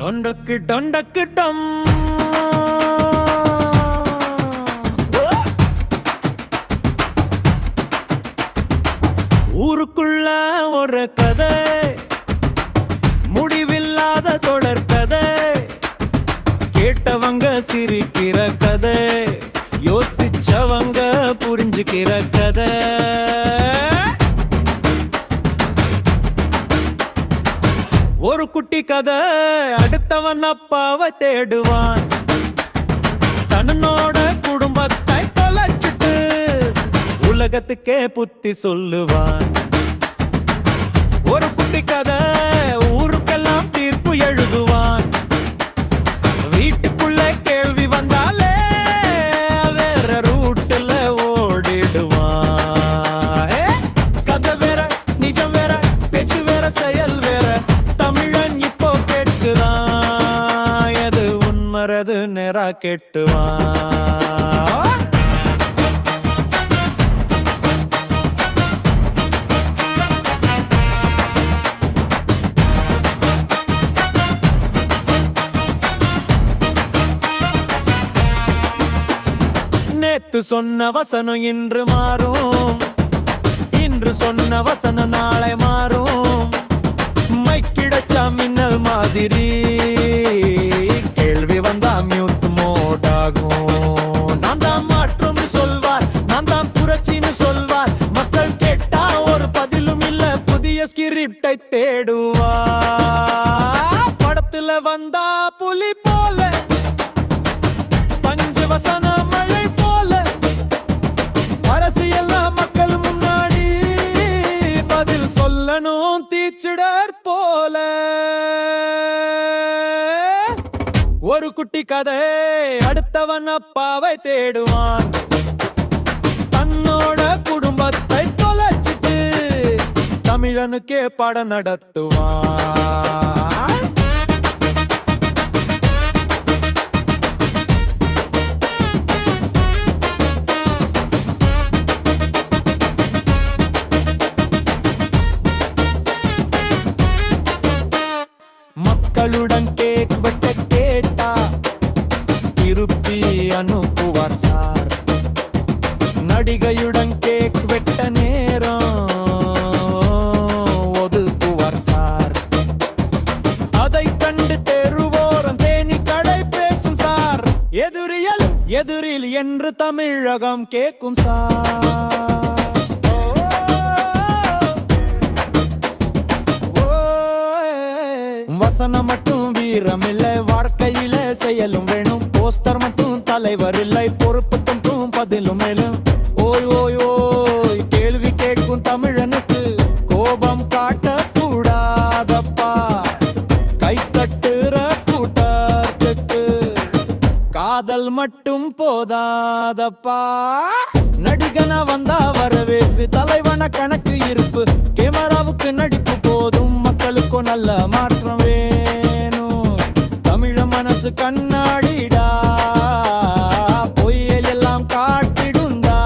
டொண்டக்கு டொண்டக்கு டம். ஊருக்குள்ள ஒரு கதை, முடிவில்லாத தொடர் கதை, கேட்டவங்க சிரிக்கிற கதை, யோசிச்சவங்க புரிஞ்சுக்கிற கதை. ஒரு குட்டி கதை அடுத்தவன் அப்பாவை தேடுவான், தன்னோட குடும்பத்தை தொலைச்சிட்டு உலகத்துக்கே புத்தி சொல்லுவான். ஒரு குட்டி கதை ஊருக்கெல்லாம் தீர்ப்பு எழுதுவான். வீட்டுக்குள்ள கேள்வி வந்தாலே வேற ரூட்டுல ஓடிடுவான். கதை வேற, நிஜம் வேற, பேச்சு வேற, செயல் வேற, தமிழன் இப்போ கேட்குதான், எது உண்மறது நேரா கேட்டுவான். நேத்து சொன்ன வசனம் இன்று மாறும், இன்று சொன்ன வசனம் நாளை மாறும். மைக்கிடச்சா மின்னல் மாதிரி கேள்வி வந்தா மியூட் மோடாகும். நான் தான் மாற்றம் சொல்வார், நான் தான் புரட்சின்னு சொல்வார். மக்கள் கேட்டா ஒரு பதிலும் இல்ல, புதிய ஸ்கிரிப்டை தேடுவார். படத்துல வந்தா புலி போல, பஞ்ச வசன மழை போல, அரசியெல்லாம் மக்கள் முன்னாடி பதில் சொல்லணும் தீச்சிடர் போல. ஒரு குட்டி கதை அடுத்தவன் அப்பாவை தேடுவான், தன்னோட குடும்பத்தை தொலைச்சிட்டு தமிழனுக்கே படம் நடத்துவான். மக்களுடன் கேக் வெட்ட கேட்டா திருப்பி அனுப்புவார் சார். நடிகையுடன் கேக் வெட்ட நேரம் ஒதுக்குவார் சார். அதை கண்டு தெருவோரம் தேனி கடை பேசும் சார். எதிரில் எதிரில் என்று தமிழகம் கேட்கும் சார். வசனம் மட்டும் வீரம் இல்லை, வாழ்க்கையில செயலும் வேணும். போஸ்டர் மட்டும் தலைவர் இல்லை, பொறுப்பு மட்டும் பதிலும் மேலும். ஓய் ஓய் ஓய் கேள்வி கேட்கும் தமிழனுக்கு கோபம் காட்ட கூடாதப்பா. கை தட்டுற கூட்டத்துக்கு காதல் மட்டும் போதாதப்பா. நடிகனா வந்தா வரவேற்பு, தலைவன கணக்கு இருப்பு, கேமராவுக்கு நடிப்பு போதும், மக்களுக்கும் நல்ல மாற்றம் வேணும். தமிழ மனசு கண்ணாடிடா, பொய்யல் எல்லாம் காட்டிடுண்டா.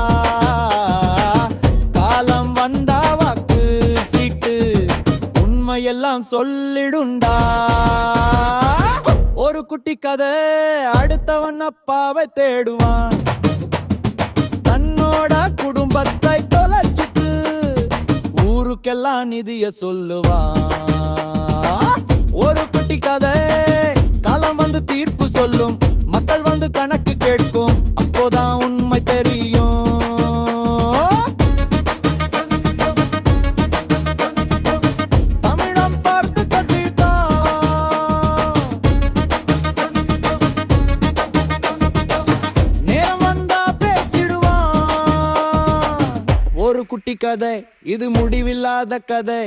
காலம் வந்தா வாக்கு சீட்டு, உண்மையெல்லாம் சொல்லிடுண்டா. ஒரு குட்டி கதை அடுத்தவன் அப்பாவை தேடுவான், தன்னோட குடும்பத்தை தொலைச்சிட்டு ஊருக்கெல்லாம் நிதிய சொல்லுவான். ஒரு குட்டி கதை காலம் வந்து தீர்ப்பு சொல்லும், மக்கள் வந்து கணக்கு கேட்கும், அப்போதான் உண்மை தெரியும். தமிழம் பார்த்து கட்டிட்டான், நேரம் வந்தா பேசிடுவான். ஒரு குட்டி கதை இது முடிவில்லாத கதை.